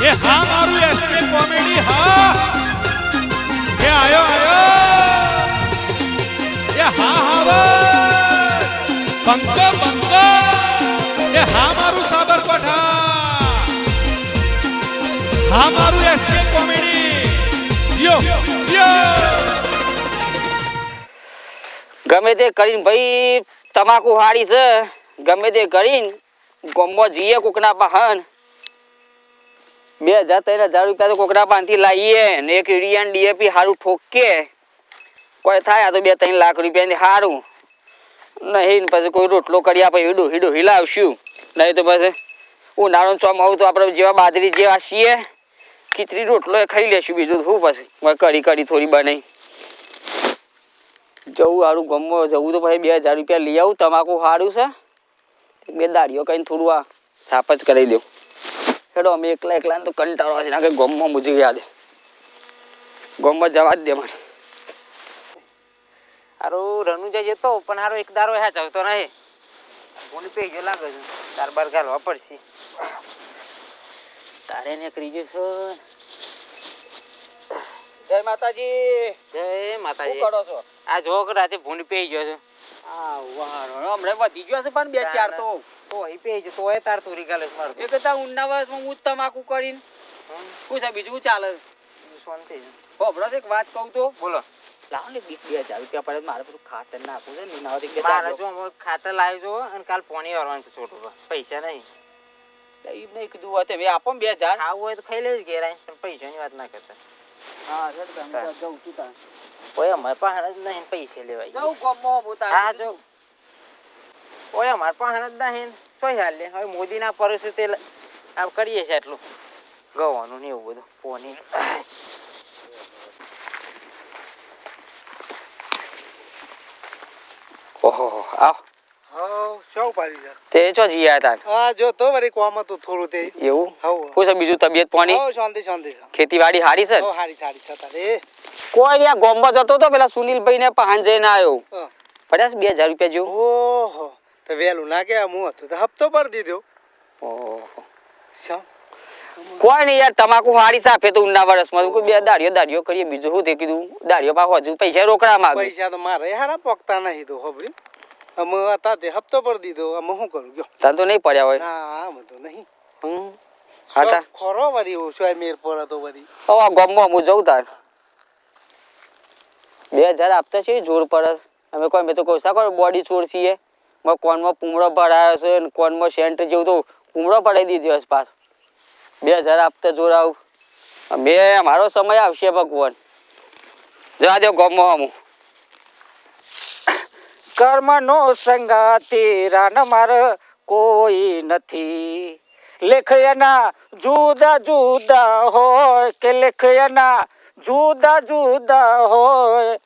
એ હા મારું SK comedy હા એ આયો એ હા બંકો બંકો એ હા મારું સાબરકાંઠા હા મારું એસકે કોમેડી યો ગમે તે કરીને ભાઈ તમાકુ હાડી છે ગમે તે કરીને ગોમો જઈએ કોકના બહાન 2000-3000 રૂપિયા તો કોકના પાનથી લાવીએ ને એક યુરિયા ડીએપી હારું ઠોકીએ કોઈ થાય આ તો 2-3 લાખ રૂપિયાની હારું નહીં પછી કોઈ રોટલો કરી આપે હીડો હિલાવશું નહીં તો પછી ઉનાળો ચોમાવું તો આપણે જેવા બાજરી જેવા છીએ ખીચડી રોટલો ખાઈ લેશું બીજું શું પછી કડી થોડી બનાવી જવું હારું ગમો જવું તો પછી 2000 રૂપિયા લઈ આવું તમાકુ હારું છે 2 દાડીઓ કઈ થોડું આ સાફ જ કરી દઉં હેડો અમે એકલા તો કંટાળો છે ના કે ગમમાં મુજી યાદ ગમમાં જવા જ દે મને હારું રનુજા જતો પણ હારો એક દારો હે ચાવતો નહીં ફોન પે જો લાગે છે તાર બાર ગાલવા પડશે તારે નીકળી જશો જય માતાજી શું કરો છો આ જો રાતે ફોન પે ગયો છે આ વાહ હમણાં વધી ગયો છે પણ 2-4 તો અહીં પે જો તોય તાર તોરી ગાલે છે મારું એ કહેતા ઉનાળામાં હું તમાકુ કરીને શું છે બીજું ચાલે શાંતિ બબડો એક વાત કહું તો બોલો લાવો ને 2000 રૂપિયા પડે મારે બધું ખાતર નાખવું છે ને મારે જો ખાતર લાવ્યો છો અને કાલ પાણી વાળવાનું છે છોટું પૈસા નહીં નહીં કીધું હોય તમે આપો 2000 ખાવું હોય તો ખાઈ લેજો ઘેર આવીને પણ પૈસાની વાત ના કરતા હા જવું છું તાર ઓય અમારે પાસે જ નહીં પૈસા લેવાય જવું ગમો બોતા હા જો ઓય અમારે પાસે જ નહીં તોય હાલ લે હવે મોદીના પરિસ્થિતિ આમ કરીએ છે એટલું ગવાનું ને એવું બધું પોની ઓહો આવ હા શું પાડી જા તે ચો જીયા તા હા જો તો વળી કોમ હતું થોડું તે એવું હવ શું છે બીજું તબિયત પાણી હવ શાંતિ છે ખેતીવાડી હારી છે હવ હારી સારી છે તારે કોઈ યા ગોમ્બો જતો તો પેલા સુનિલભાઈ ને પહાન જઈને આવ્યો હા. પડ્યા 2000 રૂપિયા જેવું ઓહો તો વેલું ના કે હું હતું તો હપ્તો ભર દીધો ઓહો શું કોઈ નહીં યાર તમાકુ હારી સાફે તો ઉના વર્ષમાં કોઈ 2 દાડીઓ કરીએ બીજું શું તે કીધું દાડીઓ પાછો હજુ પૈસા રોકડા માંગે પૈસા તો મારે હારા પોકતા નહીં તો ખબરી અમે હતા તે હપ્તો ભર દીધો અમે શું કરું ગયો તને તો નહીં પડ્યા હોય ના આમ તો નહીં હા ખરો વળી ઓછો મેર પર હતો વળી હવે ગોમ્બો હું જઉં તાર 2000 આપતા છે જોર પડે અમે કોઈ મેં તો કહું સાકો બોડી ચોરસીએ મેં કોનમાં પૂમડો ભરાયો છે ને કોનમાં સેન્ટ જેવું તો પૂમડો પડાવી દીધો હશે પાછો 2000 આપતા જોર આવું અમે મારો સમય આવશે ભગવાન જવા દો ગોમો હું કર્મનો સંગાતી રાન માર કોઈ નથી લેખયના જુદા જુદા હોય કે લેખયના જુદા જુદા હોય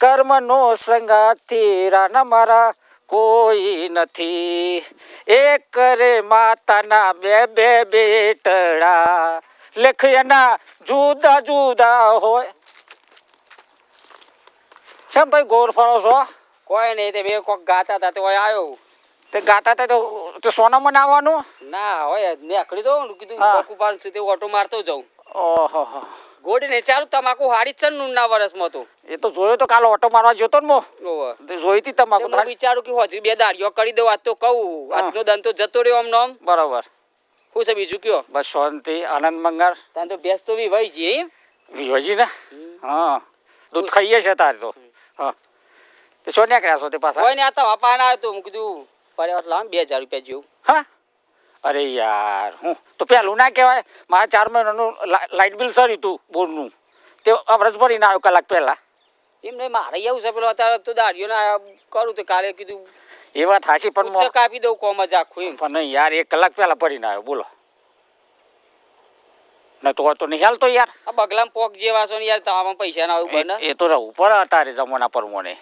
કર્મનો સંગાતી રાન મારા કોઈ નથી એક રે માતાના બે બેટડા લેખયના જુદા જુદા હોય શેમ ભાઈ ગોર ફરો છો કોઈ નહીં તે બે કોક ગાતા હતા તો આવ્યો તે ગાતા હતા તો સોનામાં આવવાનું ના હોય નીકળી દો કીધું બકુપાલ સુધી ઓટો મારતો જાઉં ઓહો ગોડી ને ચાલુ તમાકુ હાડી જ છે ને ના વર્ષમાં તો એ તો જોયો તો કાલે ઓટો મારવા જતો ને ઓહો જોઈ હતી તમાકુ હું વિચારું કે હજી 2 દાડીઓ કરી દઉં આજ તો કહું આજનો દન તો જતો રહ્યો આમ નામ બરાબર શું છે બીજું કયો બસ શાંતિ આનંદ મંગળ તાન તો ભેંસ તો વિવાઈ છે વિહોજી ને હા દૂધ ખાઈએ છે તારે તો હા તે શું નીકળ્યા છો તે પાછા કોઈ ને આ તો પાના આવ્યો તો હું કીધું પડે લાવ 2000 રૂપિયા જેવું હા અરે યાર હું તો પેલું ના કહેવાય મારા 4 મહિનાનું લાઇટ બિલ સર્યું તું બોરનું તે અવરજ ભરીને આવ્યો કલાક પહેલા એમ નહીં મારે એવું છે પેલો અત્યારે તો દાડીઓ ના કરું તો કાલે કીધું એ વાત હાચી પણ ઉચ્ચ કાપી દઉં કોમ જ આખું એમ પણ નહીં યાર 1 કલાક પહેલા ભરીને આવ્યો બોલો ન તો નહીં હાલતો યાર આ બગલામ પોક જેવા છો ને યાર તમામ પૈસા ના આવ્યું બને એ તો રહું પર તારે જમાના પ્રમાણે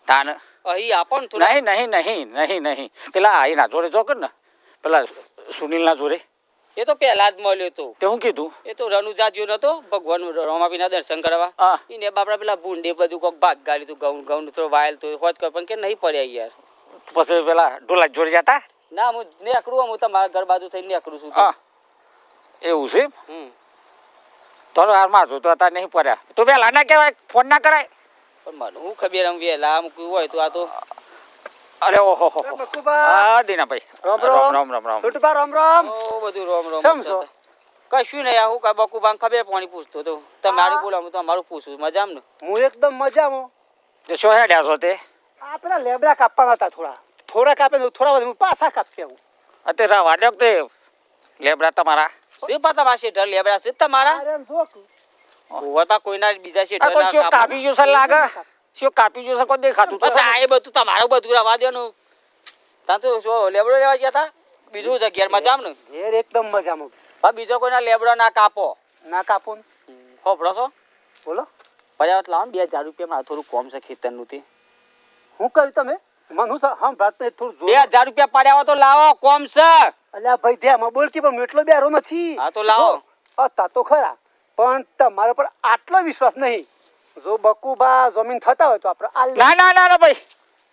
તાન અહીં આપો ને થોડા નહીં પેલા આઈના જોડે જો કર ને પેલા સુનિલના જોડે એ તો પહેલા જ મળ્યો તો તે હું કીધું એ તો રનુજા જ્યો નતો ભગવાન રમાપીના દર્શન કરવા હા એને બાપડા પેલા ભૂંડે બધું કોક ભાગ ગાડી તું ઘઉં થોડો વાયલ તો હોજ કર પણ કે નહીં પડ્યા યાર પછી પેલા ઢોલા જોડે જતા ના હું નેકડું હું તમારા ઘર બાજુ થઈને નેકડું છું હા એવું છે હમ તો હારમાં જો તો અત્યારે નહીં પડ્યા તું વહેલા ના કહેવાય ફોન ના કરાય પણ મને હું ખબર એમ વેલા મૂક્યું હોય તો આ તો અરે ઓહો હો બકુબા હા દીનાભાઈ રામ રામ રામ રામ રામ છોટુબા રામ રામ ઓ બધું રોમ રોમ શમ છો? કશું નહીં આવું કા બકુબાન ખબર પાણી પૂછતો તો તમારું બોલો હું તમારું પૂછું મજામ ને હું એકદમ મજામાં. તે શું હેડ્યા છો તે આ પેલા લેબડા કાપવાના હતા થોડા કાપે ને થોડા વધુ પાછા કાપી આવું. અત્યારે વાડ્યો તે લેબડા તમારા સે પાતા પાસે ઢર લેબડા છે તમારા અરે જોક હોય પા કોઈના બીજા છે આ કોઈ શું કાપી ગયું છે લાગે શું કાપી ગયું છે કોઈ દેખાતું તો આ એ બધું તમારું બધું રવા દેવાનું તા તો શું લેબડો લેવા ગયા હતા બીજું જગ્યાએ મજામ ને ઘેર એકદમ મજામાં. હા બીજો કોઈના લેબડો ના કાપો ના કાપો ને. હોભળો છો બોલો પચાસ લાવો ને 2000 રૂપિયા માં થોડું કોમ છે ખેતરનું તે હું કહ્યું તમે મનુ હમ વાત ને થોડું 2000 રૂપિયા પડ્યા હોય તો લાવો કોમ છે અલ્યા ભાઈ ધ્યામાં બોલ કે પણ એટલો બેરો નથી. હા તો લાવો. હતા તો ખરા પણ તમારા પર આટલો વિશ્વાસ નહીં. જો બકુબા જમીન થતા હોય તો આપણે આલ ના ના ના ના ભાઈ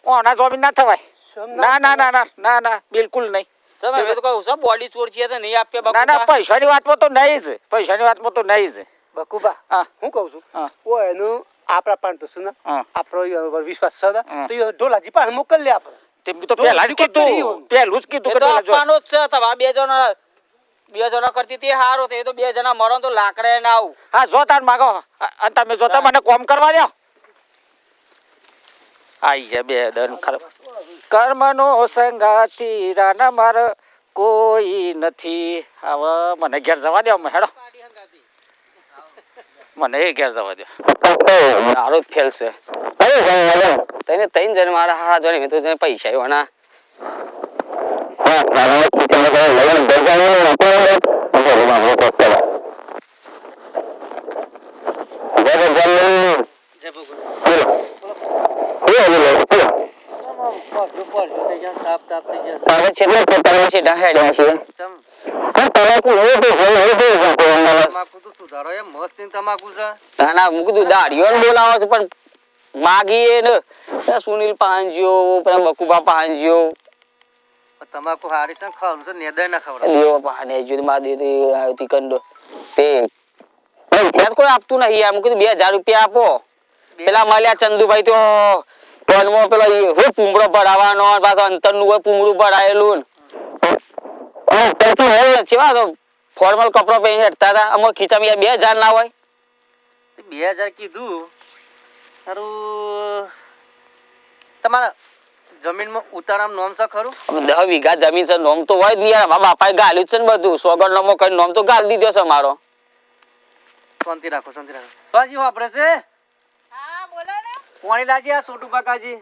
ઓના જમીન ના થવાય શમ ના ના ના ના ના ના બિલકુલ નહીં સમય મેં તો કહું છું બોડી ચોર છે તો નહીં આપ્યા ના ના બાપુ પૈસાની વાતમાં તો નહીં જ પૈસાની વાતમાં તો નહીં જ બકુબા હા. હું કહું છું હા. ઓ એનું આપણા પણ તો શું હા. આપણો ઈ ઉપર વિશ્વાસ છે ને, હા. તો ઈ ઢોલાજી પાસે મોકલી લે આપણે. તે તો પહેલા જ કીધું પહેલું જ કીધું એ કે તો પેલા જો આપવાનો જ છે તમારા બે જણા કરતી તે હારો તે તો 2 જણા મરો તો લાકડે ના આવું હા જો તાર માગો અને તમે જોતા મને કોમ કરવા દો આઈ જાય બે દન ખરાબ કર્મનો સંગાતી રાના માર કોઈ નથી હવે મને ઘેર જવા દો હેડો મને એ ઘેર જવા દો હારો જ ફેલ છે તને 3 જણ મારા હારા જોડે મેં તો તને પૈસા આવ્યો ના બોલાવો છે પણ માગીએ ને સુનિલ પાંજ્યો પેલા બકુબા પાંજ્યો તમાકુ હારી છે ખાવાનું છે નેદર ના ખવડાવ દેવો પાને જો મા દે આવતી કંડો તે મેં કોઈ આપતું નહીં યાર મું કીધું 2000 રૂપિયા આપો પેલા મળ્યા ચંદુભાઈ તો ફોનમાં પેલો હું પૂમડો ભરાવાનો પાછો અંતરનું હોય પૂમડું ભરાયેલું ચેવા તો ફોર્મલ કપડો પહેરીને હેઠતા હતા અમુક ખીચામાં યાર 2000 ના હોય 2000 કીધું તારું તમારા જમીનમાં ઉતારામ નોમ છે ખરું 10 વીઘા જમીન છે નોમ તો હોય જ નહીં યાર મારા બાપાએ ગાલ્યું છે ને બધું સોગર નોમો કઈ નોમ તો ગાલ દીધો છે મારો શાંતિ રાખો બાજી વાપરે છે હા બોલો ને પાણી લાજી આ સોટુ કાકાજી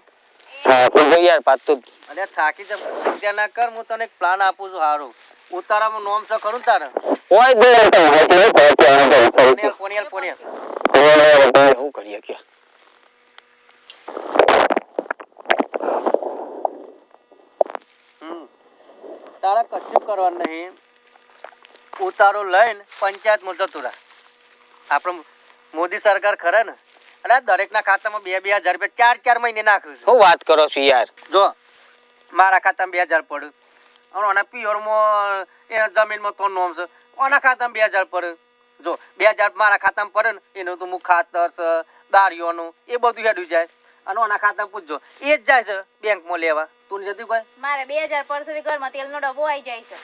યાર પાત તો અલ્યા થાકી જ ત્યાં ના કર હું તને એક પ્લાન આપું છું હારું ઉતારામાં નોમ છે ખરું તારે હોય જ પોણિયાલ હું કરીએ કે તારા કશું કરવાનું નહીં ઉતારો લઈને પંચાયતમાં જતું રહે આપણે મોદી સરકાર ખરા ને અને દરેકના ખાતામાં 2,000 રૂપિયા 4 મહિને નાખ્યું છે હું વાત કરો છો યાર જો મારા ખાતામાં 2,000 પડ્યું અને ઓના પિયરમાં એના જમીનમાં તો નોમ છે ઓના ખાતામાં 2,000 પડે જો 2,000 મારા ખાતામાં પડે ને એનું તો હું ખાતર છે દાળીઓનું એ બધું હેડ્યું જાય અને ઓના ખાતામાં પૂછજો એ જ જાય છે બેંકમાં લેવા તું જતી કોઈ મારે 2000 પરસેથી ઘરમાં તેલનો ડબ્બો આવી જાય છે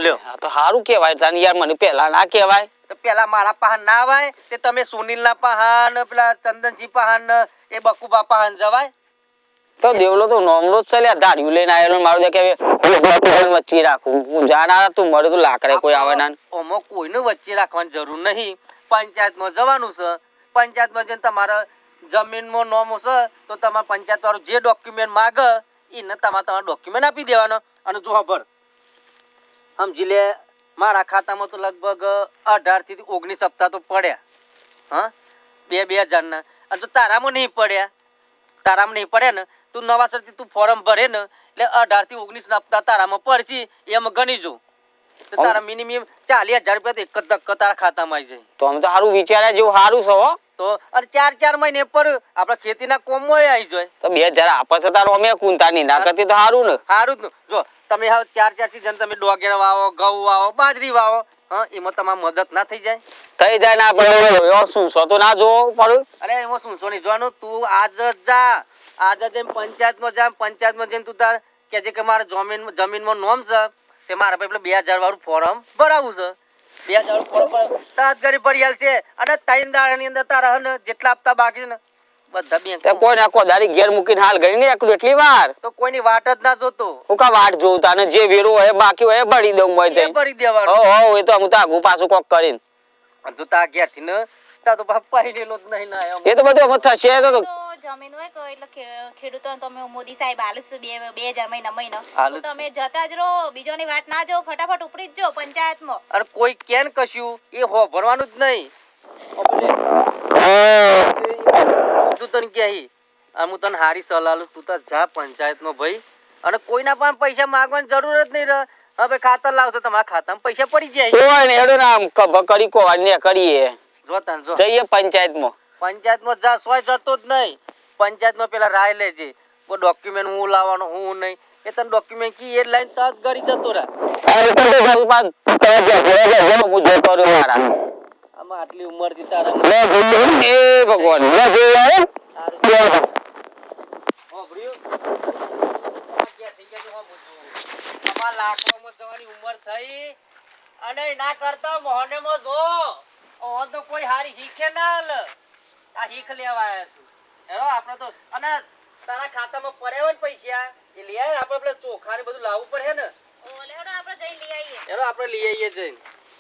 લ્યો આ તો સારું કહેવાય તાન યાર મને પહેલા ના કહેવાય તો પેલા મારા પાહન ના આવાય તે તમે સુનિલના પાહન પેલા ચંદનજી પાહન એ બકુબા પાહન જવાય તો દેવલો તો નોમનો જ છે લ્યા ધાર્યું લઈને આવેલો મારું દેખે વચ્ચે રાખું હું જાનારા તું મળે તો લાકડે કોઈ આવે ના ઓમાં કોઈનું વચ્ચે રાખવાની જરૂર નહીં પંચાયતમાં જવાનું છે પંચાયતમાં જઈને તમારા જમીનમાં નોમ છે તો તમારા પંચાયત વાળું જે ડોક્યુમેન્ટ માગે એને તમારા ડોક્યુમેન્ટ આપી દેવાનો અને જો ખબર સમજી લે મારા ખાતામાં તો લગભગ 18 થી 19 હપ્તા તો પડ્યા હા 2,000 ના અને તો તારામાં નહીં પડ્યા ને તું નવાસરથી તું ફોર્મ ભરે ને એટલે 18 થી 19 હપ્તા તારામાં પડશે એમ ગણી જો તો તારા મિનિમમ 40,000 રૂપિયા તો એક જ ધક્કો તારા ખાતામાં આવી જાય તો આમ તો સારું વિચાર્યા જેવું સારું છે હો તો અને 4 મહિને પર આપણા ખેતીના કોમમાં આવી જાય તો 2000 આપે છે તારો અમે કુંતાની ના કરતી તો સારું ને સારું જ જો તમે હવે 4 સીઝન તમે ડોગેર વાવો ઘઉં વાવો બાજરી વાવો હા એમાં તમારે મદદ ના થઈ જાય? થઈ જાય ને આપણે શું છો તો ના જોવું પડ્યું. અરે એમાં શું નહીં જોવાનું, તું આજ જ જા, આજ જ એમ પંચાયતમાં જા, પંચાયતમાં જઈને તું તાર કહેજે કે મારે જમીનમાં નોમ છે તે મારા પાસે 2000 વાળું ફોર્મ ભરાવું છે. 2000 વાળું ફોર્મ તાજ કરી ભરી આલ છે અને 3 દાડાની અંદર તારા હે ને જેટલા હપ્તા બાકી છે ને બધા બેંક તે કોઈ આખો દાડી ઘેર મૂકીને હાલ ગઈ ને એકલું એટલી વાર તો કોઈની વાટ જ ના જોતો, હું કા વાટ જોઉં તાને જે વેરો હોય બાકી હોય એ ભરી દઉં મય એ જઈને. ભરી દેવાનું. હો એ તો હું તો આગું પાછું કોક કરીને અને જો તાર ઘેરથી ને તા તો બાપા પહેરેલો જ નહીં ના એ તો બધું અમે થશે તો તો જમીન હોય કે એટલે ખેડૂતોને તમે મોદી સાહેબ આલસ 2000 મહિના હાલું તો તમે જતા જ રહો, બીજોની વાત ના જો, ફટાફટ ઉપડી જ જો પંચાયતમાં. અને કોઈ કેન કશું એ હોભરવાનું જ નહીં. તું તને કહે અને હું તને હારી સલાહ આલું, તું તો જા પંચાયતમાં ભાઈ, અને કોઈના પણ પૈસા માંગવાની જરૂર જ નહીં રહે. હવે ખાતર લાવતો તમારા ખાતામાં પૈસા પડી જાય. હોય ને હેડો ને આમ કરી કો ને કરીએ જો તને જો જઈએ પંચાયતમાં. પંચાયતમાં જા, સોય જતો જ નહીં. પંચાયતમાં પેલા રાય લેજે કોઈ ડોક્યુમેન્ટ હું લાવવાનો હું નહીં, એ તને ડોક્યુમેન્ટ કી એ લાઈન તરત ગળી જતો રહે. હું જોતો રહ્યો મારા આમાં આટલી ઉંમરથી તારા એ ભગવાન હોભળ્યું? આ ક્યાં થઈ ગયા છે હોભળજો. આમાં લાકડામાં જવાની ઉંમર થઈ અને ના કરતા મોહનેમાં જો ઓન તો કોઈ હારી શીખે ના હાલ. આ શીખ લેવા આવ્યા છે હેરો આપણે તો. અને તારા ખાતામાં પડ્યા હોય ને પૈસા એ લઈ આવે. આપણે પેલા ચોખા ને બધું લાવવું પડે ને ઓલે હેડો આપણે જઈ લઈ આવીએ. હેરો આપણે લઈ આવીએ જઈને.